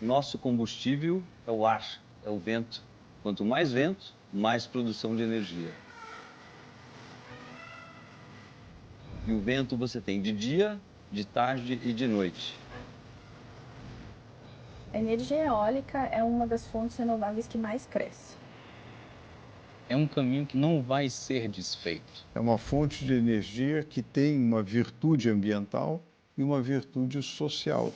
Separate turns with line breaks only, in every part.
Nosso combustível é o ar, é o vento. Quanto mais vento, mais produção de energia. E o vento você tem de dia, de tarde e de noite.
A energia eólica é uma das fontes renováveis que mais cresce.
É um caminho que não vai ser desfeito.
É uma fonte de energia que tem uma virtude ambiental e uma virtude social.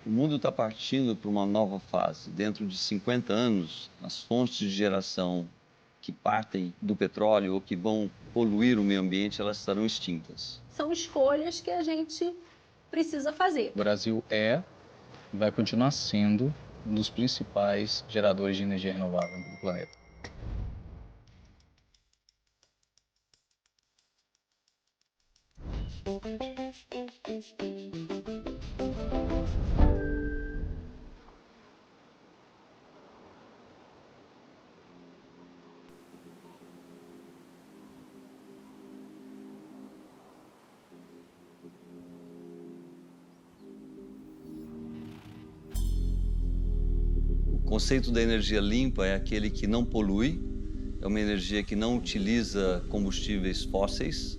O mundo está partindo para uma nova fase. Dentro de 50 anos, as fontes de geração que partem do petróleo ou que vão poluir o meio ambiente, elas estarão extintas.
São escolhas que a gente precisa fazer.
O Brasil vai continuar sendo um dos principais geradores de energia renovável do planeta.
O conceito da energia limpa é aquele que não polui, é uma energia que não utiliza combustíveis fósseis,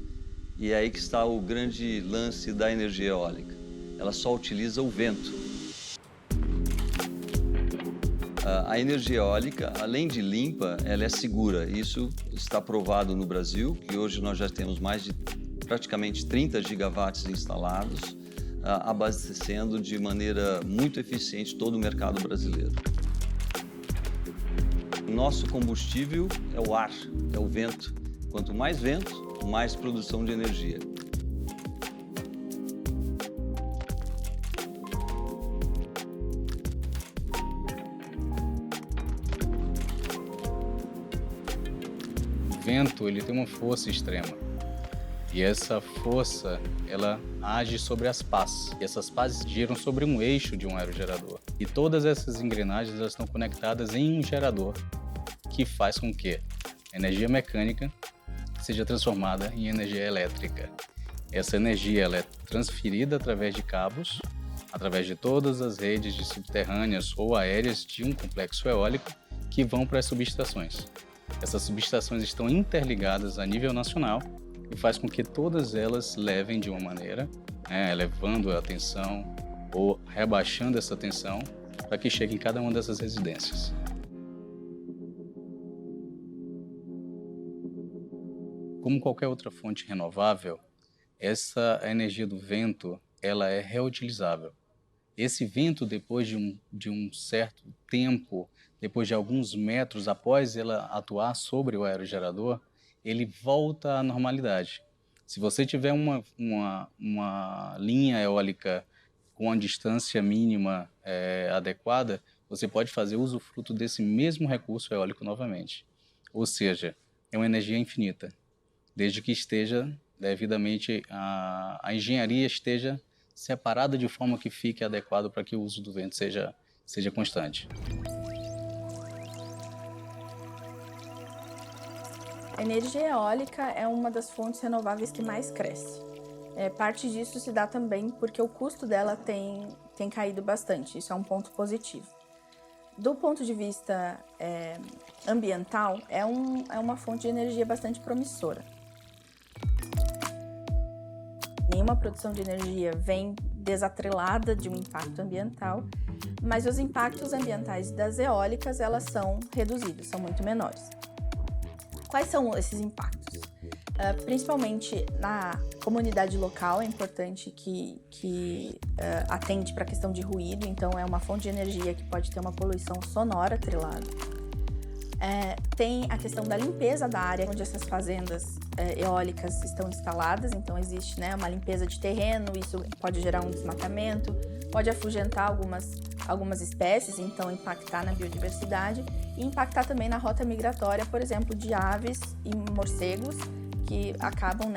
e é aí que está o grande lance da energia eólica. Ela só utiliza o vento. A energia eólica, além de limpa, ela é segura. Isso está provado no Brasil, que hoje nós já temos mais de praticamente 30 gigawatts instalados, abastecendo de maneira muito eficiente todo o mercado brasileiro. Nosso combustível é o ar, é o vento. Quanto mais vento, mais produção de energia.
O vento, ele tem uma força extrema. E essa força, ela age sobre as pás. E essas pás giram sobre um eixo de um aerogerador. E todas essas engrenagens elas estão conectadas em um gerador, que faz com que a energia mecânica seja transformada em energia elétrica. Essa energia ela é transferida através de cabos, através de todas as redes de subterrâneas ou aéreas de um complexo eólico que vão para as subestações. Essas subestações estão interligadas a nível nacional e faz com que todas elas levem de uma maneira, elevando a tensão ou rebaixando essa tensão para que chegue em cada uma dessas residências. Como qualquer outra fonte renovável, essa energia do vento ela é reutilizável. Esse vento, depois de um certo tempo, depois de alguns metros após ela atuar sobre o aerogerador, ele volta à normalidade. Se você tiver uma linha eólica com a distância mínima adequada, você pode fazer usufruto desse mesmo recurso eólico novamente. Ou seja, é uma energia infinita, desde que esteja devidamente, a engenharia esteja separada de forma que fique adequado para que o uso do vento seja constante.
A energia eólica é uma das fontes renováveis que mais cresce. Parte disso se dá também porque o custo dela tem caído bastante, isso é um ponto positivo. Do ponto de vista ambiental, é uma fonte de energia bastante promissora. Nenhuma produção de energia vem desatrelada de um impacto ambiental, mas os impactos ambientais das eólicas, elas são reduzidos, são muito menores. Quais são esses impactos? Principalmente na comunidade local, é importante que atente para a questão de ruído, então é uma fonte de energia que pode ter uma poluição sonora atrelada. Tem a questão da limpeza da área onde essas fazendas eólicas estão instaladas, então existe uma limpeza de terreno, isso pode gerar um desmatamento, pode afugentar algumas espécies, então impactar na biodiversidade e impactar também na rota migratória, por exemplo, de aves e morcegos que acabam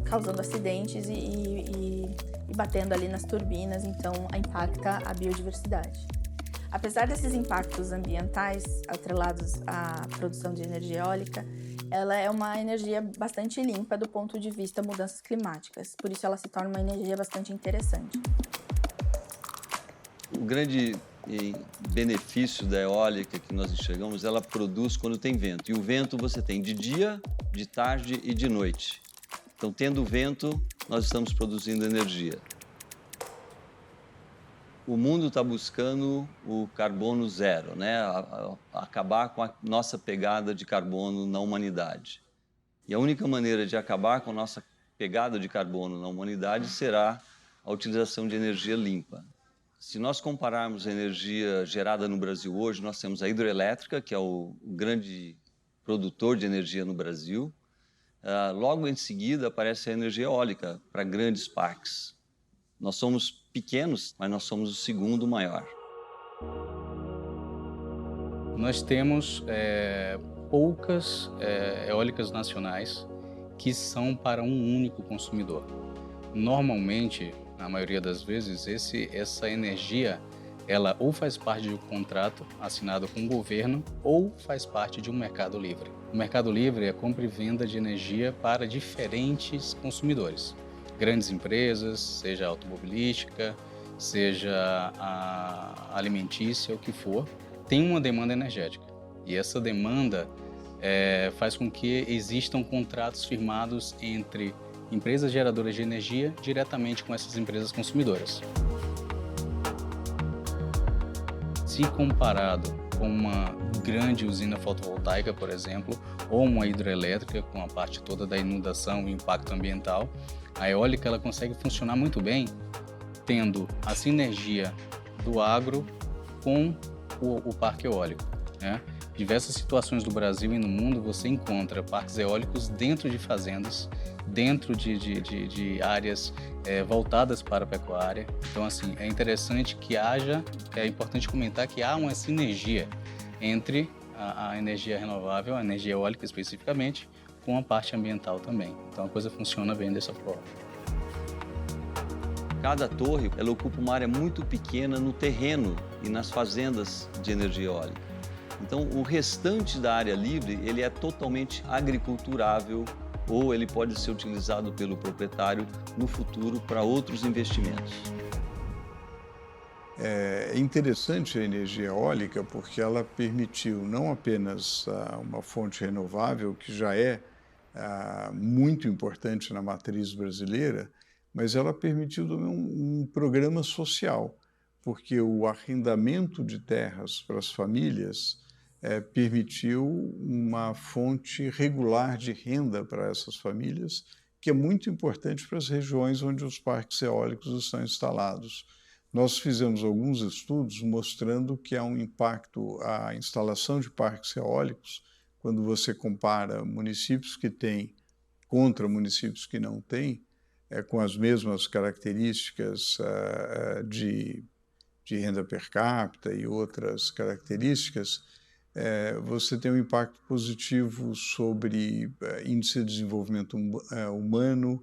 causando acidentes e batendo ali nas turbinas, então impacta a biodiversidade. Apesar desses impactos ambientais atrelados à produção de energia eólica, ela é uma energia bastante limpa do ponto de vista mudanças climáticas. Por isso ela se torna uma energia bastante interessante.
O grande benefício da eólica que nós enxergamos, ela produz quando tem vento. E o vento você tem de dia, de tarde e de noite. Então, tendo vento, nós estamos produzindo energia. O mundo está buscando o carbono zero, né? Acabar com a nossa pegada de carbono na humanidade. E a única maneira de acabar com a nossa pegada de carbono na humanidade será a utilização de energia limpa. Se nós compararmos a energia gerada no Brasil hoje, nós temos a hidrelétrica, que é o grande produtor de energia no Brasil. Logo em seguida aparece a energia eólica para grandes parques. Nós somos pequenos, mas nós somos o segundo maior.
Nós temos poucas eólicas nacionais que são para um único consumidor. Normalmente, na maioria das vezes, essa energia ela ou faz parte de um contrato assinado com o governo ou faz parte de um mercado livre. O mercado livre é compra e venda de energia para diferentes consumidores. Grandes empresas, seja automobilística, seja a alimentícia, o que for, tem uma demanda energética. E essa demanda faz com que existam contratos firmados entre empresas geradoras de energia diretamente com essas empresas consumidoras. Se comparado com uma grande usina fotovoltaica, por exemplo, ou uma hidrelétrica com a parte toda da inundação e impacto ambiental, a eólica ela consegue funcionar muito bem tendo a sinergia do agro com o parque eólico, né? Diversas situações do Brasil e no mundo você encontra parques eólicos dentro de fazendas, dentro de áreas voltadas para a pecuária. Então, assim, é interessante que é importante comentar que há uma sinergia entre a energia renovável, a energia eólica especificamente, com a parte ambiental também. Então, a coisa funciona bem dessa forma.
Cada torre, ela ocupa uma área muito pequena no terreno e nas fazendas de energia eólica. Então, o restante da área livre, ele é totalmente agriculturável ou ele pode ser utilizado pelo proprietário no futuro para outros investimentos.
É interessante a energia eólica porque ela permitiu não apenas uma fonte renovável, que já é muito importante na matriz brasileira, mas ela permitiu também um programa social, porque o arrendamento de terras para as famílias permitiu uma fonte regular de renda para essas famílias, que é muito importante para as regiões onde os parques eólicos estão instalados. Nós fizemos alguns estudos mostrando que há um impacto, a instalação de parques eólicos, quando você compara municípios que têm contra municípios que não têm, com as mesmas características de renda per capita e outras características, você tem um impacto positivo sobre índice de desenvolvimento humano,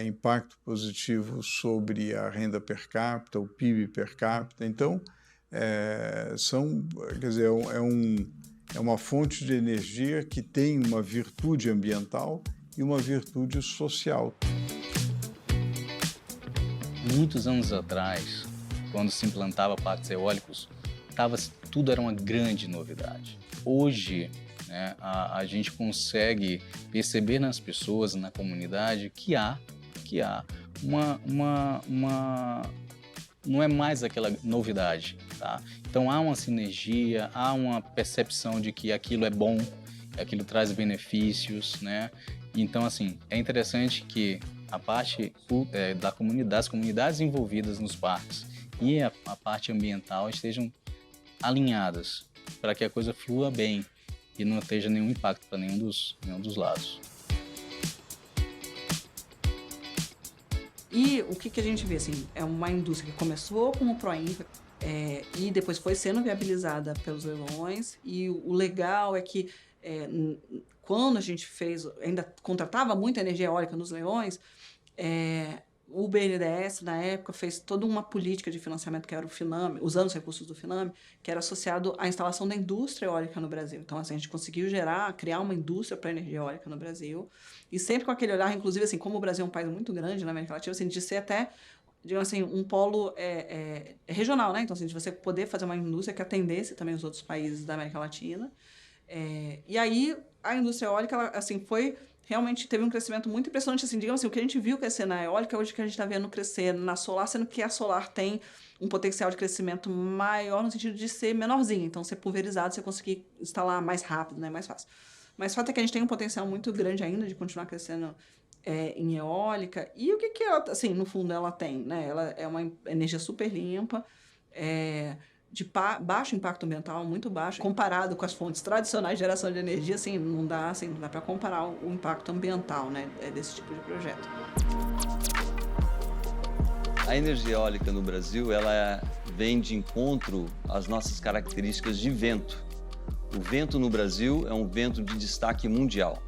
impacto positivo sobre a renda per capita, o PIB per capita. Então, quer dizer, é uma fonte de energia que tem uma virtude ambiental e uma virtude social.
Muitos anos atrás, quando se implantava parques eólicos, tudo era uma grande novidade. Hoje, né, a gente consegue perceber nas pessoas, na comunidade, que há não é mais aquela novidade, tá? Então há uma sinergia, há uma percepção de que aquilo é bom, aquilo traz benefícios, né? Então, assim, é interessante que a parte das comunidades envolvidas nos parques e a parte ambiental estejam alinhadas para que a coisa flua bem e não esteja nenhum impacto para nenhum dos lados.
E o que a gente vê, assim, é uma indústria que começou com o Proinfa e depois foi sendo viabilizada pelos leilões, e o legal é que quando a gente ainda contratava muita energia eólica nos leilões, O BNDES, na época, fez toda uma política de financiamento, que era o FINAME, usando os recursos do FINAME, que era associado à instalação da indústria eólica no Brasil. Então, assim, a gente conseguiu criar uma indústria para energia eólica no Brasil, e sempre com aquele olhar, inclusive, assim, como o Brasil é um país muito grande na América Latina, assim, de ser até, digamos assim, um polo regional, né? Então, assim, de você poder fazer uma indústria que atendesse também os outros países da América Latina. E aí, a indústria eólica, ela, assim, realmente teve um crescimento muito impressionante, assim, digamos assim, o que a gente viu crescer na eólica, hoje que a gente está vendo crescer na solar, sendo que a solar tem um potencial de crescimento maior no sentido de ser menorzinha, então ser pulverizado, você conseguir instalar mais rápido, né, mais fácil. Mas o fato é que a gente tem um potencial muito grande ainda de continuar crescendo em eólica, e o que ela, assim, no fundo ela tem, né, ela é uma energia super limpa, de baixo impacto ambiental, muito baixo, comparado com as fontes tradicionais de geração de energia, assim, não dá para comparar o impacto ambiental, né, desse tipo de projeto.
A energia eólica no Brasil, ela vem de encontro às nossas características de vento. O vento no Brasil é um vento de destaque mundial.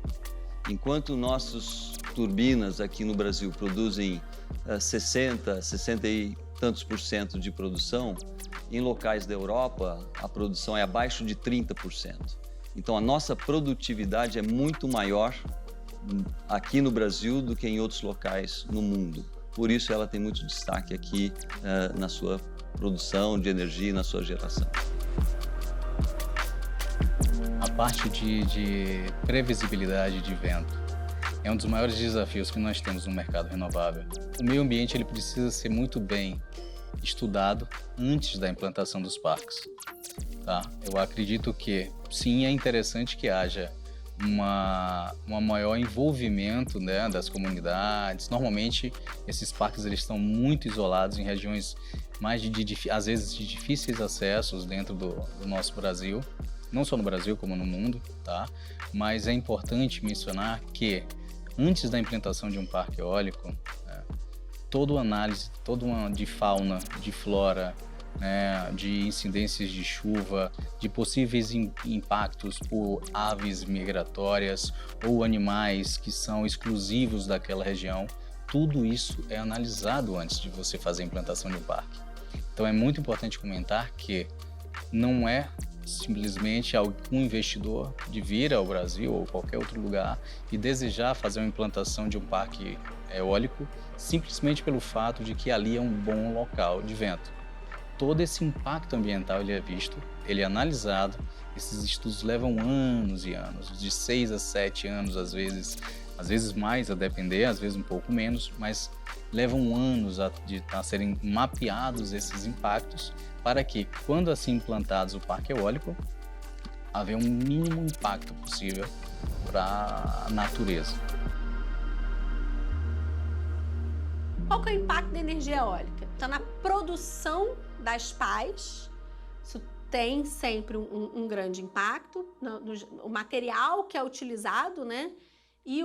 Enquanto nossas turbinas aqui no Brasil produzem 60 e tantos % de produção, em locais da Europa, a produção é abaixo de 30%. Então, a nossa produtividade é muito maior aqui no Brasil do que em outros locais no mundo. Por isso, ela tem muito destaque aqui na sua produção de energia e na sua geração.
A parte de previsibilidade de vento é um dos maiores desafios que nós temos no mercado renovável. O meio ambiente ele precisa ser muito bem estudado antes da implantação dos parques. Tá? Eu acredito que, sim, é interessante que haja um maior envolvimento, né, das comunidades. Normalmente, esses parques eles estão muito isolados em regiões mais às vezes de difíceis acessos dentro do nosso Brasil, não só no Brasil como no mundo, tá? Mas é importante mencionar que antes da implantação de um parque eólico, toda a análise, de fauna, de flora, né, de incidências de chuva, de possíveis impactos por aves migratórias ou animais que são exclusivos daquela região, tudo isso é analisado antes de você fazer a implantação de um parque. Então é muito importante comentar que não é simplesmente algum investidor de vir ao Brasil ou qualquer outro lugar e desejar fazer uma implantação de um parque eólico simplesmente pelo fato de que ali é um bom local de vento. Todo esse impacto ambiental ele é visto, ele é analisado, esses estudos levam anos e anos, de 6 a 7 anos às vezes mais, a depender, às vezes um pouco menos, mas levam anos a serem mapeados esses impactos para que, quando assim implantados o parque eólico, haver um mínimo impacto possível para a natureza.
Qual que é o impacto da energia eólica? Está na produção das pás, isso tem sempre um grande impacto, o material que é utilizado, né? E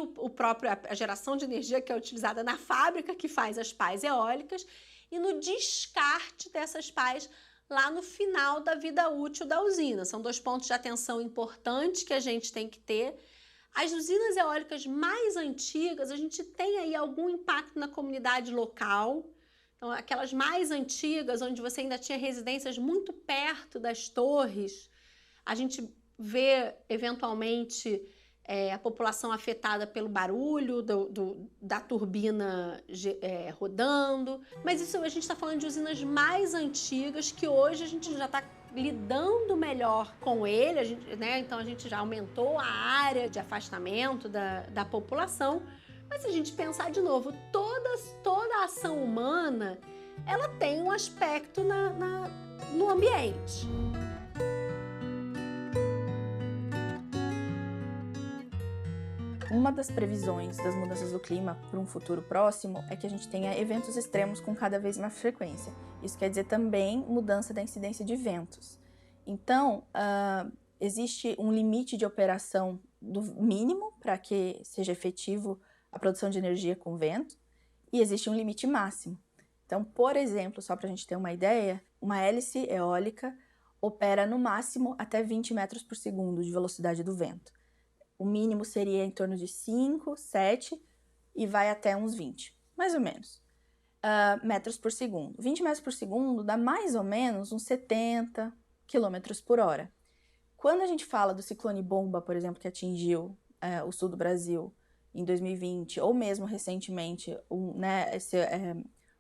a geração de energia que é utilizada na fábrica que faz as pás eólicas e no descarte dessas pás lá no final da vida útil da usina. São 2 pontos de atenção importantes que a gente tem que ter. As usinas eólicas mais antigas, a gente tem aí algum impacto na comunidade local. Então, aquelas mais antigas, onde você ainda tinha residências muito perto das torres, a gente vê, eventualmente, a população afetada pelo barulho da turbina rodando. Mas isso a gente está falando de usinas mais antigas, que hoje a gente já está lidando melhor com ele, né? Então a gente já aumentou a área de afastamento da população. Mas se a gente pensar de novo, toda a ação humana, ela tem um aspecto no ambiente.
Uma das previsões das mudanças do clima para um futuro próximo é que a gente tenha eventos extremos com cada vez mais frequência. Isso quer dizer também mudança da incidência de ventos. Então, existe um limite de operação do mínimo para que seja efetivo a produção de energia com vento e existe um limite máximo. Então, por exemplo, só para a gente ter uma ideia, uma hélice eólica opera no máximo até 20 metros por segundo de velocidade do vento. O mínimo seria em torno de 5, 7 e vai até uns 20, mais ou menos. metros por segundo. 20 metros por segundo dá mais ou menos uns 70 quilômetros por hora. Quando a gente fala do ciclone Bomba, por exemplo, que atingiu o sul do Brasil em 2020, ou mesmo recentemente, esse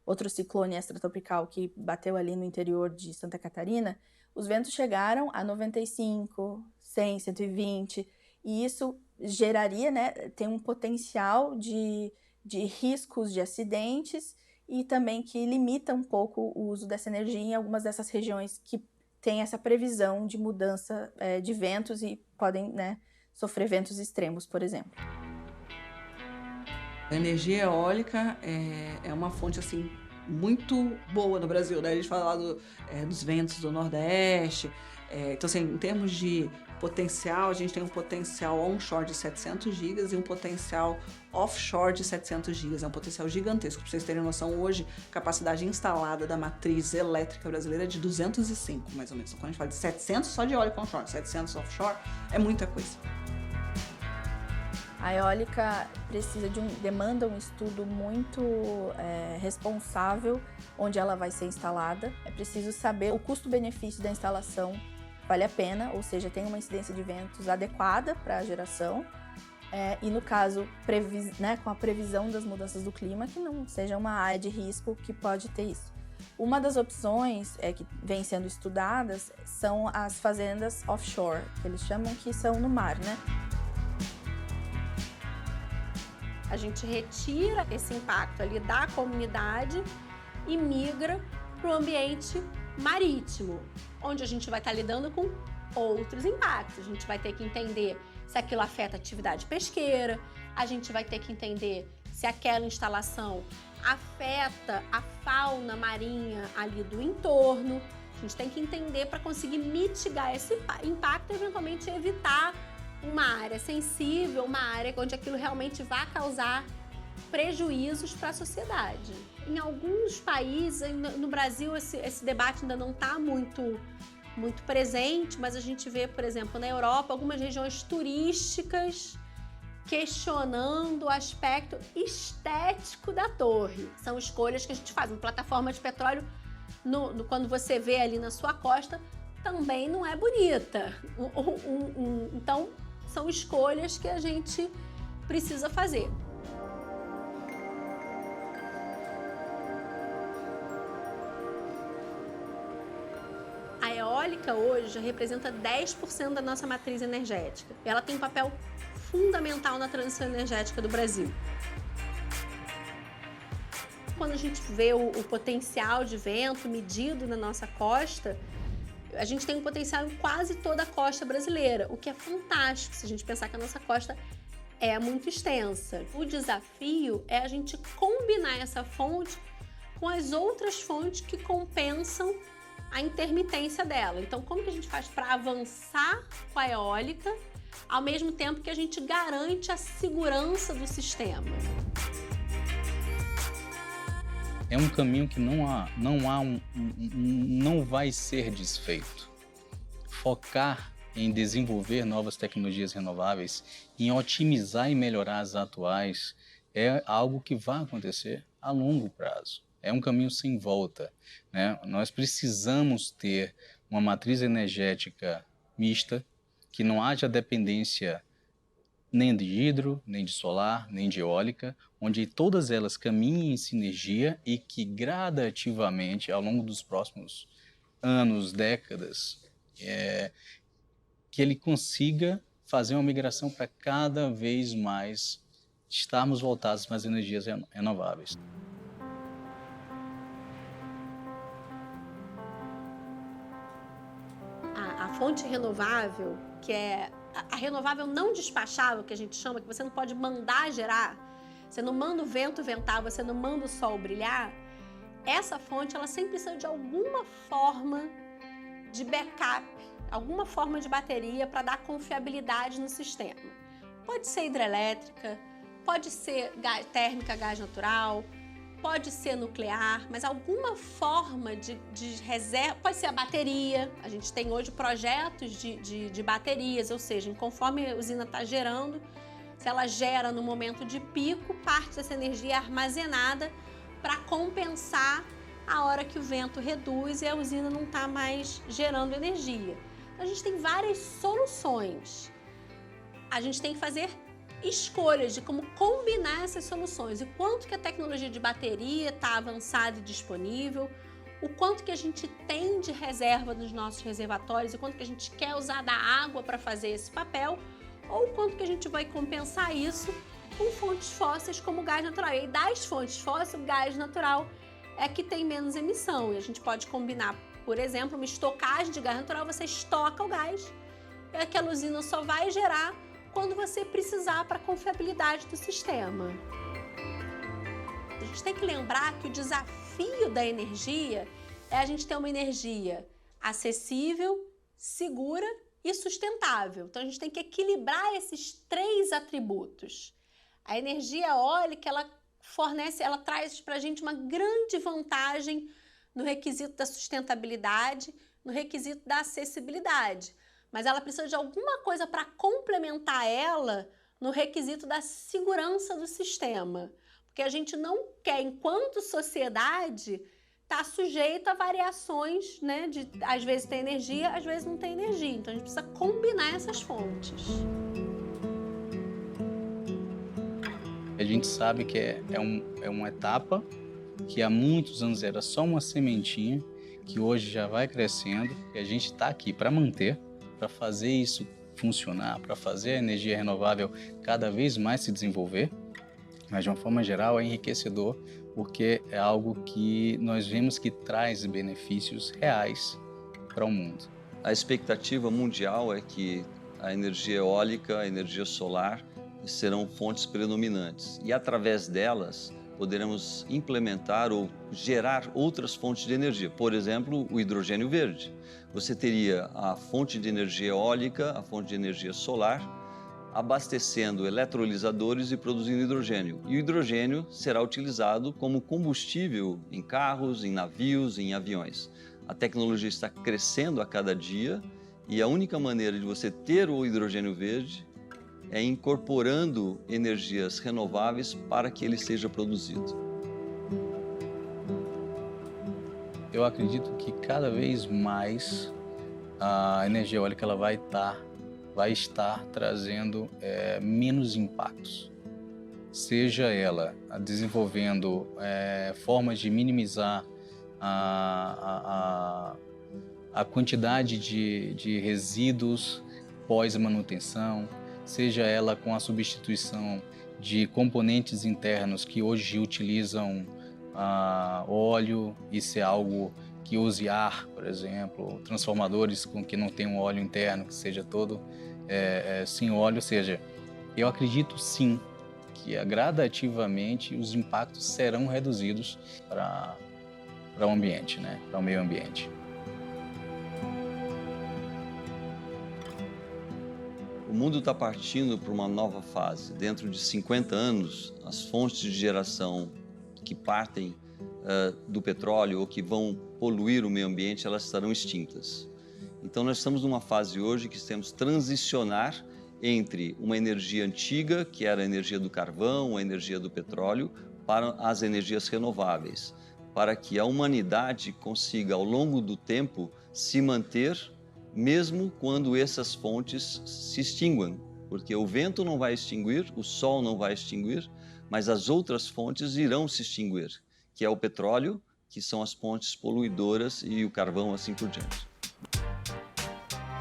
outro ciclone extratropical que bateu ali no interior de Santa Catarina, os ventos chegaram a 95, 100, 120, e isso geraria, tem um potencial de riscos de acidentes e também que limita um pouco o uso dessa energia em algumas dessas regiões que têm essa previsão de mudança de ventos e podem sofrer ventos extremos, por exemplo.
A energia eólica é uma fonte assim muito boa no Brasil, né? A gente fala lá dos ventos do Nordeste. Então, assim, em termos de potencial, a gente tem um potencial onshore de 700 gigas e um potencial offshore de 700 gigas. É um potencial gigantesco. Para vocês terem noção, hoje, a capacidade instalada da matriz elétrica brasileira é de 205, mais ou menos. Então, quando a gente fala de 700 só de eólica onshore, 700 offshore, é muita coisa.
A eólica demanda um estudo muito responsável onde ela vai ser instalada. É preciso saber o custo-benefício da instalação, vale a pena, ou seja, tem uma incidência de ventos adequada para a geração e, no caso, com a previsão das mudanças do clima, que não seja uma área de risco que pode ter isso. Uma das opções que vem sendo estudadas são as fazendas offshore, que eles chamam, que são no mar,
A gente retira esse impacto ali da comunidade e migra para o ambiente marítimo, onde a gente vai estar lidando com outros impactos. A gente vai ter que entender se aquilo afeta a atividade pesqueira, a gente vai ter que entender se aquela instalação afeta a fauna marinha ali do entorno. A gente tem que entender para conseguir mitigar esse impacto e eventualmente evitar uma área sensível, uma área onde aquilo realmente vai causar prejuízos para a sociedade. Em alguns países, no Brasil, esse debate ainda não está muito presente, mas a gente vê, por exemplo, na Europa, algumas regiões turísticas questionando o aspecto estético da torre. São escolhas que a gente faz. Uma plataforma de petróleo, quando você vê ali na sua costa, também não é bonita. Então, são escolhas que a gente precisa fazer. A eólica hoje já representa 10% da nossa matriz energética. Ela tem um papel fundamental na transição energética do Brasil. Quando a gente vê o potencial de vento medido na nossa costa, a gente tem um potencial em quase toda a costa brasileira, o que é fantástico se a gente pensar que a nossa costa é muito extensa. O desafio é a gente combinar essa fonte com as outras fontes que compensam a intermitência dela. Então, como que a gente faz para avançar com a eólica, ao mesmo tempo que a gente garante a segurança do sistema?
É um caminho que não vai ser desfeito. Focar em desenvolver novas tecnologias renováveis, em otimizar e melhorar as atuais, é algo que vai acontecer a longo prazo. É um caminho sem volta, né? Nós precisamos ter uma matriz energética mista, que não haja dependência nem de hidro, nem de solar, nem de eólica, onde todas elas caminhem em sinergia e que gradativamente, ao longo dos próximos anos, décadas, que ele consiga fazer uma migração para cada vez mais estarmos voltados para as energias renováveis.
A fonte renovável, que é a renovável não despachável, que a gente chama, que você não pode mandar gerar, você não manda o vento ventar, você não manda o sol brilhar, essa fonte ela sempre precisa de alguma forma de backup, alguma forma de bateria para dar confiabilidade no sistema. Pode ser hidrelétrica, pode ser térmica, gás natural, pode ser nuclear, mas alguma forma de reserva, pode ser a bateria. A gente tem hoje projetos de baterias, ou seja, conforme a usina está gerando, se ela gera no momento de pico, parte dessa energia é armazenada para compensar a hora que o vento reduz e a usina não está mais gerando energia. Então, a gente tem várias soluções. A gente tem que fazer escolhas de como combinar essas soluções. O quanto que a tecnologia de bateria está avançada e disponível, o quanto que a gente tem de reserva nos nossos reservatórios, o quanto que a gente quer usar da água para fazer esse papel, ou o quanto que a gente vai compensar isso com fontes fósseis como gás natural. E das fontes fósseis, o gás natural é que tem menos emissão. E a gente pode combinar, por exemplo, uma estocagem de gás natural, você estoca o gás e aquela usina só vai gerar quando você precisar para a confiabilidade do sistema. A gente tem que lembrar que o desafio da energia é a gente ter uma energia acessível, segura e sustentável. Então a gente tem que equilibrar esses 3 atributos. A energia eólica, ela traz para a gente uma grande vantagem no requisito da sustentabilidade, no requisito da acessibilidade. Mas ela precisa de alguma coisa para complementar ela no requisito da segurança do sistema. Porque a gente não quer, enquanto sociedade, estar sujeito a variações, né? Às vezes tem energia, às vezes não tem energia. Então a gente precisa combinar essas fontes.
A gente sabe que é uma etapa que há muitos anos era só uma sementinha, que hoje já vai crescendo, e a gente está aqui para manter, para fazer isso funcionar, para fazer a energia renovável cada vez mais se desenvolver. Mas de uma forma geral é enriquecedor, porque é algo que nós vemos que traz benefícios reais para o mundo.
A expectativa mundial é que a energia eólica, a energia solar serão fontes predominantes e através delas poderemos implementar ou gerar outras fontes de energia. Por exemplo, o hidrogênio verde. Você teria a fonte de energia eólica, a fonte de energia solar, abastecendo eletrolisadores e produzindo hidrogênio. E o hidrogênio será utilizado como combustível em carros, em navios, em aviões. A tecnologia está crescendo a cada dia e a única maneira de você ter o hidrogênio verde é incorporando energias renováveis para que ele seja produzido.
Eu acredito que cada vez mais a energia eólica ela vai estar trazendo menos impactos. Seja ela desenvolvendo formas de minimizar a quantidade de resíduos pós-manutenção, seja ela com a substituição de componentes internos que hoje utilizam óleo, isso é algo que use ar, por exemplo, transformadores com que não tem um óleo interno, que seja todo sem óleo, ou seja, eu acredito sim que gradativamente os impactos serão reduzidos para o ambiente, né? Para o meio ambiente.
O mundo está partindo para uma nova fase. Dentro de 50 anos, as fontes de geração que partem do petróleo ou que vão poluir o meio ambiente, elas estarão extintas. Então, nós estamos numa fase hoje que temos que transicionar entre uma energia antiga, que era a energia do carvão, a energia do petróleo, para as energias renováveis, para que a humanidade consiga, ao longo do tempo, se manter mesmo quando essas fontes se extinguam, porque o vento não vai extinguir, o sol não vai extinguir, mas as outras fontes irão se extinguir, que é o petróleo, que são as fontes poluidoras e o carvão, assim por diante.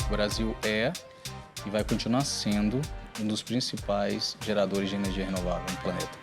O Brasil é e vai continuar sendo um dos principais geradores de energia renovável no planeta.